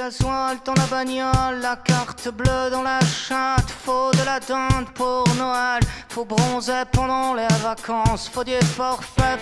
gasoil dans la bagnole, la carte bleue dans la chatte. Faut de la dinde pour Noël, faut bronzer pendant les vacances. Faut du forfait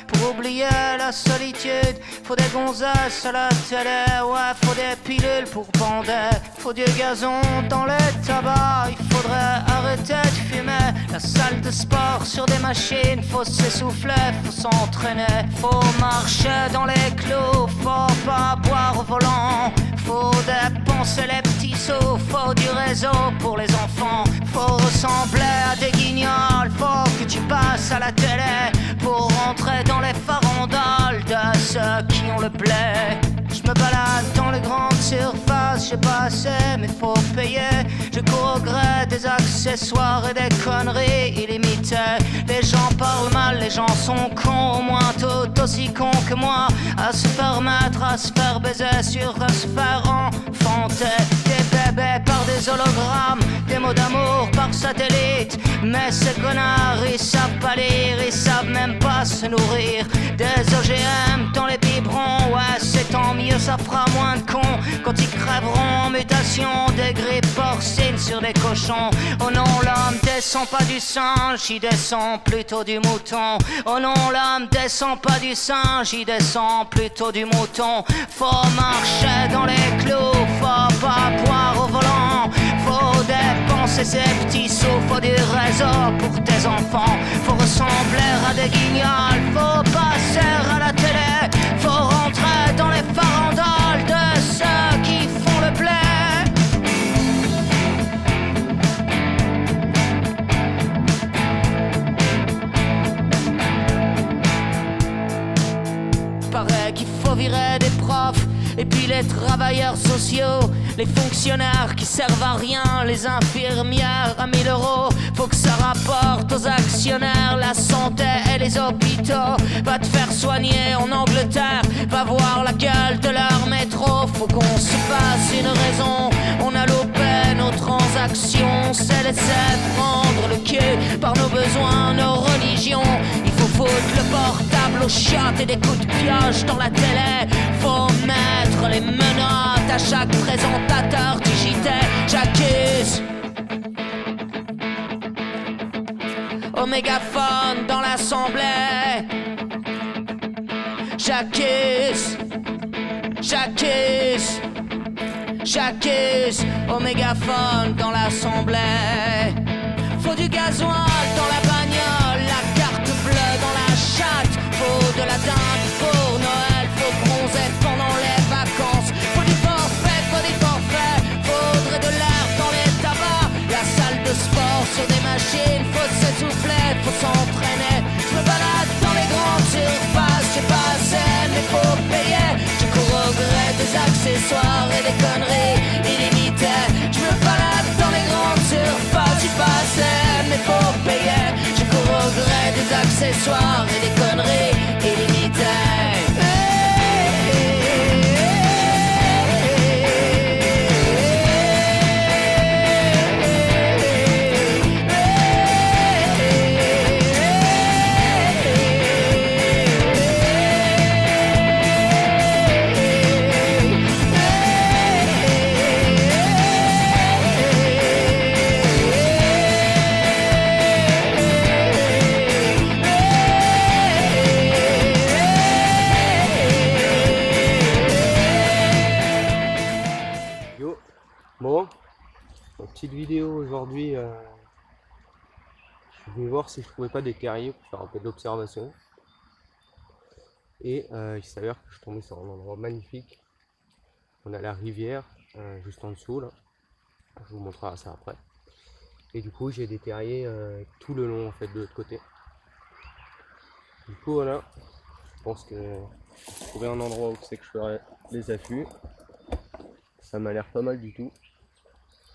pour oublier la solitude. Faut des gonzesses à la télé, ouais, faut des pilules pour bander. Faut du gazon dans les tabacs, il faudrait arrêter de fumer. La salle de sport sur des machines, faut s'essouffler, faut s'entraîner. Faut marcher dans les clous, faut pas boire au volant. Faut dépenser les petits sous, faut du réseau pour les enfants. Faut ressembler à des guignols, faut que tu passes à la télé pour rentrer dans les farandoles de ceux qui ont le blé. Je me balade dans les grandes surfaces, j'ai pas assez mais faut payer. Je cours au gré des accessoires et des conneries illimitées. Les gens parlent mal, les gens sont cons, au moins tout aussi cons que moi. À se faire mettre, à se faire baiser, sur à se faire enfanter. Des bébés par des hologrammes, des mots d'amour par satellite. Mais ces connards, ils savent pas lire, ils savent même pas se nourrir. Des OGM dans les biberons, ouais c'est tant mieux, ça fera moins de cons quand ils crèveront en mutation. Des grippes porcines sur des cochons. Oh non, l'homme descend pas du singe, il descend plutôt du mouton. Oh non, l'homme descend pas du singe, il descend plutôt du mouton. Faut marcher dans les clous, faut pas boire au volant. Faut dépenser ses petits sous, faut du réseau pour tes enfants. Faut ressembler à des guignols, faut passer à la télé. Faut rentrer dans les farandoles de ceux qui font le blé. Paraît qu'il faut virer des profs et puis les travailleurs sociaux, les fonctionnaires qui servent à rien, les infirmières à 1000 €. Faut que ça rapporte aux actionnaires la santé et les hôpitaux. Va te faire soigner en Angleterre, va voir la gueule de leur métro. Faut qu'on se fasse une raison, on a loupé nos transactions. C'est laisser prendre le cul par nos besoins, nos religions. Il faut foutre le portable aux chiottes et des coups de pioche dans la télé. Faut mettre les menottes à chaque présentateur du JT. J'accuse au mégaphone dans l'assemblée. J'accuse au mégaphone dans l'assemblée. Faut du gasoil dans la bagnole, la carte bleue dans la chatte. Faut de la dinde pour Noël, faut bronzer pendant les vacances. Faut du forfait, faudrait de l'air dans les tabacs. La salle de sport sur des machines, faut s'essouffler, faut s'entraîner. Je me balade dans les grandes surfaces, j'ai pas assez mais faut payer. Je cours au gré des accessoires et des conneries illimitées. Je me balade dans les grandes surfaces, j'ai pas assez mais faut payer. Je cours au gré des accessoires et des conneries illimitées. Bon, petite vidéo aujourd'hui, je vais voir si je trouvais pas des terriers pour faire un peu d'observation. Et il s'avère que je suis tombé sur un endroit magnifique. On a la rivière juste en dessous là. Je vous montrerai ça après. Et du coup j'ai des terriers tout le long en fait de l'autre côté. Du coup voilà, je pense que j'ai trouvé un endroit où c'est que je ferai les affûts. Ça m'a l'air pas mal du tout.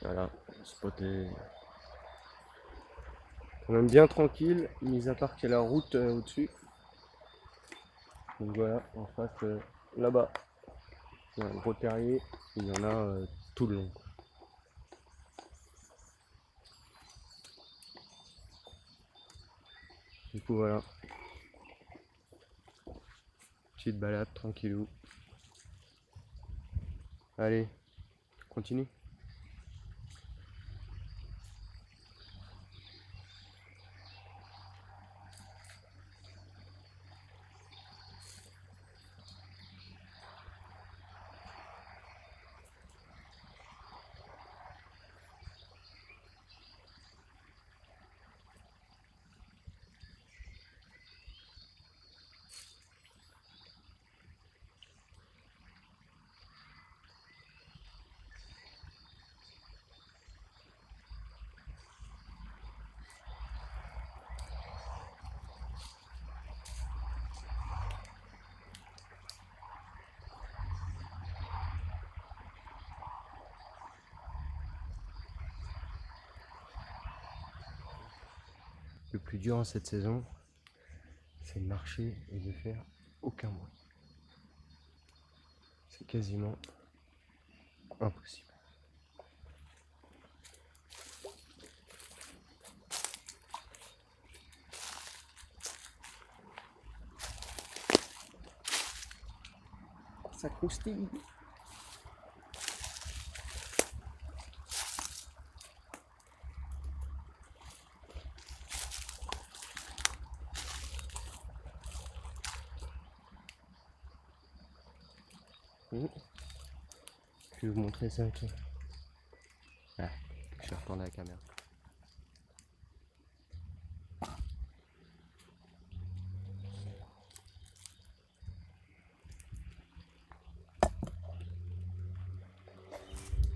Voilà, spot est quand même bien tranquille, mis à part qu'il y a la route au-dessus. Donc voilà, en face là-bas, il y a un gros terrier, il y en a tout le long. Du coup voilà, petite balade tranquillou. Allez, continue. Le plus dur en cette saison, c'est de marcher et de faire aucun bruit. C'est quasiment impossible. Ça croustille. Je vais vous montrer ça. Okay. Ah, je vais retourner la caméra.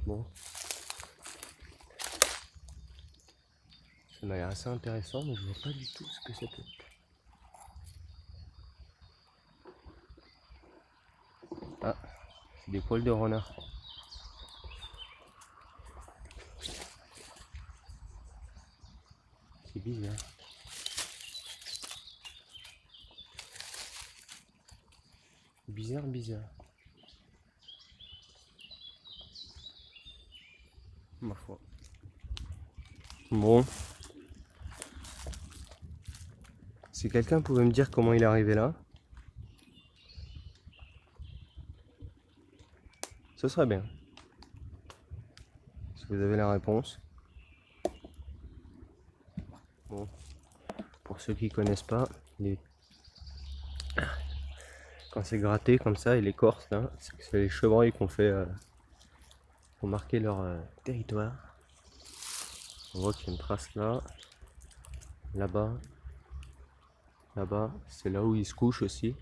Bon, ça m'a l'air assez intéressant, mais je vois pas du tout ce que ça peut être. Ah, c'est des poils de renard. C'est bizarre. Bizarre. Ma foi. Bon. Si quelqu'un pouvait me dire comment il est arrivé là, ce serait bien. Si vous avez la réponse. Bon. Pour ceux qui connaissent pas, quand c'est gratté comme ça et l'écorce là, c'est les chevreuils qu'on fait pour marquer leur territoire. On voit qu'il y a une trace là, là-bas, c'est là où ils se couchent aussi.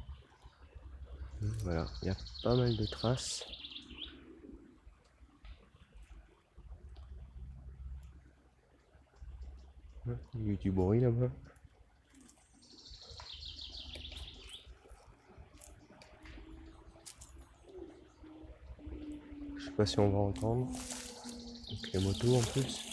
Voilà, il y a pas mal de traces. Il y a eu du bruit là-bas. Je sais pas si on va entendre. Donc les motos en plus.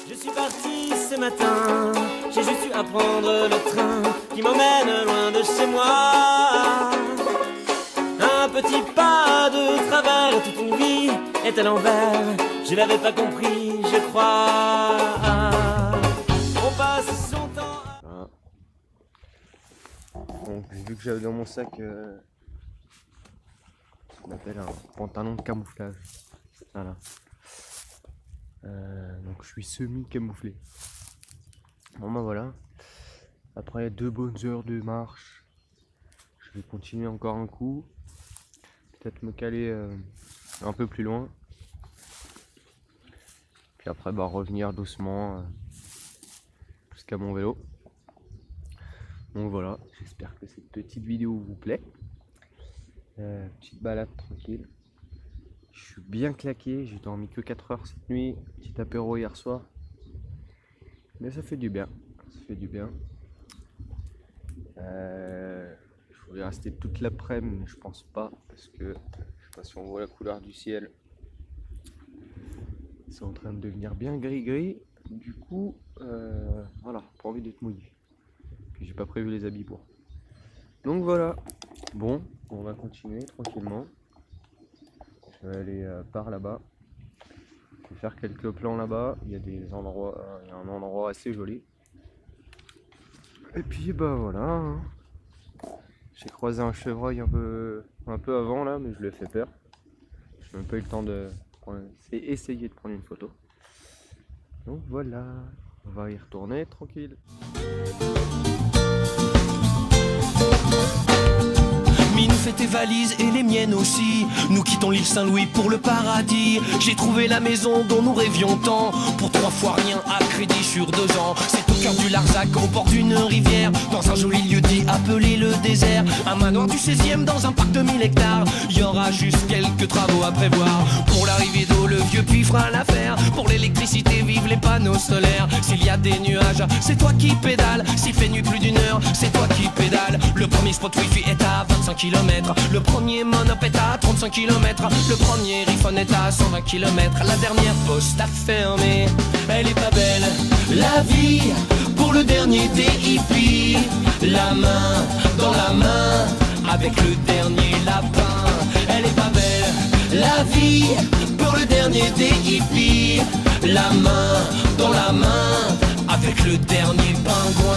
Je suis parti ce matin, j'ai juste eu à prendre le train qui m'emmène loin de chez moi. Un petit pas de travers, toute une vie est à l'envers. Je l'avais pas compris, je crois. On passe son temps à... Voilà. Donc vu que j'avais dans mon sac ce qu'on appelle un pantalon de camouflage. Voilà. Donc je suis semi-camouflé. Bon ben voilà. Après 2 bonnes heures de marche, je vais continuer encore un coup. Peut-être me caler un peu plus loin. Puis après bah, revenir doucement jusqu'à mon vélo. Donc voilà, j'espère que cette petite vidéo vous plaît. Petite balade tranquille. Je suis bien claqué, j'ai dormi que 4 heures cette nuit, petit apéro hier soir. Mais ça fait du bien, Je voulais rester toute l'après-midi, mais je pense pas, parce que je sais pas si on voit la couleur du ciel. C'est en train de devenir bien gris. Du coup, voilà, pas envie d'être mouillé. Puis j'ai pas prévu les habits pour. Donc voilà, bon, on va continuer tranquillement. Je vais aller par là-bas. Je vais faire quelques plans là-bas. Il y a des endroits, il y a un endroit assez joli. Et puis bah voilà, hein. J'ai croisé un chevreuil un peu avant là, mais je lui ai fait peur. J'ai même pas eu le temps de essayer de prendre une photo. Donc voilà, on va y retourner tranquille. Minou fait tes valises et les miennes aussi. Nous quittons l'île Saint-Louis pour le paradis. J'ai trouvé la maison dont nous rêvions tant. Pour 3 fois rien à crédit sur 2 ans. C'est au cœur du Larzac, au bord d'une rivière. Dans un joli lieu dit appelé le désert. Un manoir du 16e dans un parc de 1000 hectares. Il y aura juste quelques travaux à prévoir. Pour l'arrivée d'eau, le vieux puits fera l'affaire. Pour l'électricité, vive les panneaux solaires. S'il y a des nuages, c'est toi qui pédales. S'il fait nuit plus d'une heure, c'est toi qui pédales. Le premier spot wifi est à 25 km. Le premier monop est à 35 km. Le premier iPhone est à 120 km. La dernière poste a fermé. Elle est pas belle, la vie, pour le dernier des hippies. La main dans la main, avec le dernier lapin. Elle est pas belle, la vie, pour le dernier des hippies. La main dans la main, avec le dernier pingouin.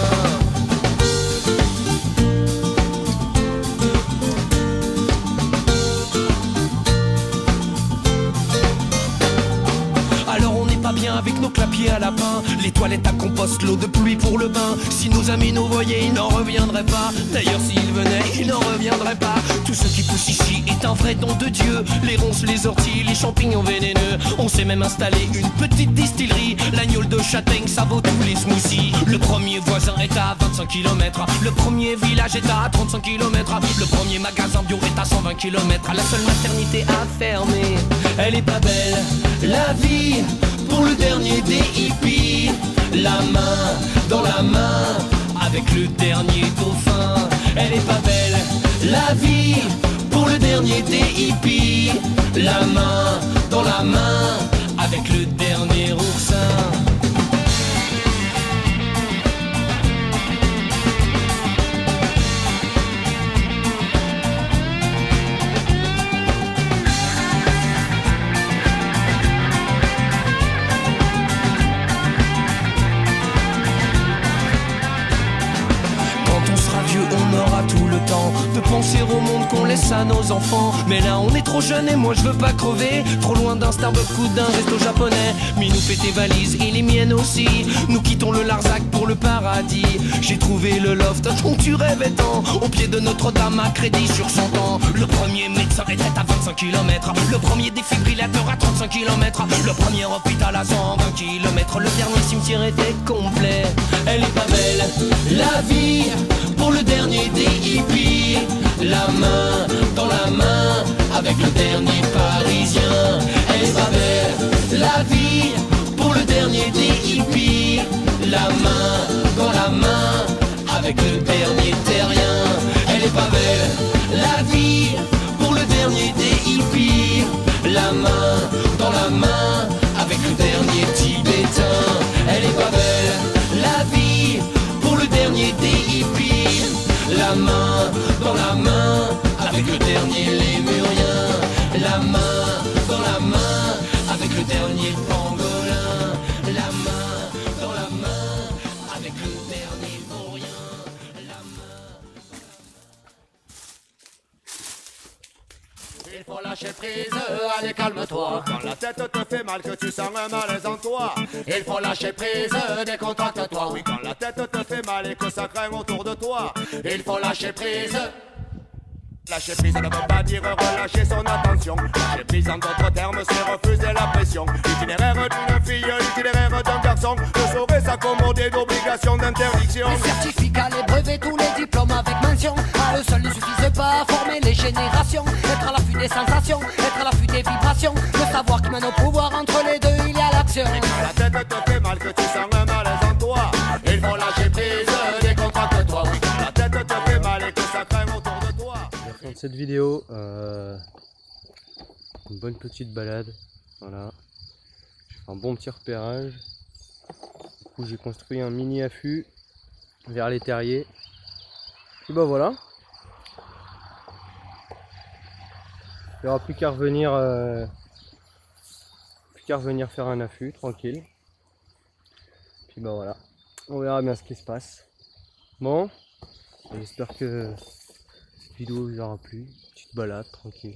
Bien avec nos clapiers à lapin, les toilettes à compost, l'eau de pluie pour le bain. Si nos amis nous voyaient, ils n'en reviendraient pas. D'ailleurs s'ils venaient, ils n'en reviendraient pas. Tout ce qui pousse ici est un vrai don de Dieu. Les ronces, les orties, les champignons vénéneux. On s'est même installé une petite distillerie. L'agneau de châtaigne, ça vaut tous les smoothies. Le premier voisin est à 25 km. Le premier village est à 35 km. Le premier magasin bio est à 120 km. La seule maternité a fermé. Elle est pas belle, la vie, pour le dernier des hippies. La main dans la main, avec le dernier dauphin. Elle est pas belle, la vie, pour le dernier des hippies. La main dans la main, avec le dernier oursin. On aura tout le temps de penser au monde qu'on laisse à nos enfants. Mais là on est trop jeune et moi je veux pas crever. Trop loin d'un Starbucks ou d'un resto japonais. Minou fait tes valises et les miennes aussi. Nous quittons le Larzac pour le paradis. J'ai trouvé le loft dont tu rêvais tant. Au pied de Notre-Dame à crédit sur 100 ans. Le premier médecin était à 25 km. Le premier défibrillateur à 35 km. Le premier hôpital à 120 km. Le dernier cimetière était complet. Elle est pas belle, la vie, pour le dernier des hippies. La main dans la main, avec le dernier parisien. Elle est pas belle, la vie, pour le dernier des hippies. La main dans la main, avec le dernier terrien. Elle est pas belle, la vie, pour le dernier des hippies. La main dans la main, avec le dernier tibétain. Elle est pas belle, la vie, pour le dernier des hippies. La main dans la main, avec le dernier lémurien. La main dans la main, avec le dernier pangolin. La main dans la main, avec le dernier vaurien. La main... Il faut lâcher prise, allez calme-toi. Quand la tête te fait mal, que tu sens un malaise en toi. Il faut lâcher prise, décontracte-toi. Oui, quand la tête te fait mal et que ça craint autour de toi. Il faut lâcher prise. Lâcher prise ne veut pas dire relâcher son attention. Lâcher prise en d'autres termes c'est refuser la pression. L'itinéraire d'une fille, l'itinéraire d'un garçon ne saurait s'accommoder d'obligations d'interdiction. Les certificats, les brevets, tous les diplômes avec mention. À eux seuls ne suffisent pas à former les générations. Être à l'affût des sensations, être à l'affût des vibrations. Le savoir qui mène au pouvoir, entre les deux il y a l'action. Et quand la tête te fait mal, que tu sens un malaise en toi. Il faut lâcher prise, décontracte-toi. Oui, quand la tête te fait mal et que ça craint autour de toi. De cette vidéo, une bonne petite balade, voilà, j'ai fait un bon petit repérage. Du coup j'ai construit un mini affût vers les terriers, et bah voilà, il n'y aura plus qu'à revenir, faire un affût tranquille, puis bah voilà, on verra bien ce qui se passe. Bon, j'espère que cette vidéo vous aura plu. Petite balade tranquille.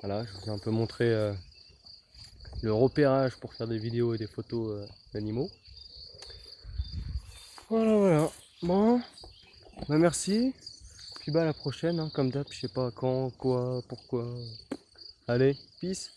Voilà, je vous ai un peu montré le repérage pour faire des vidéos et des photos d'animaux. Voilà. Bon, bah merci. Puis bah à la prochaine, hein, comme d'hab, je sais pas quand, quoi, pourquoi. Allez, peace.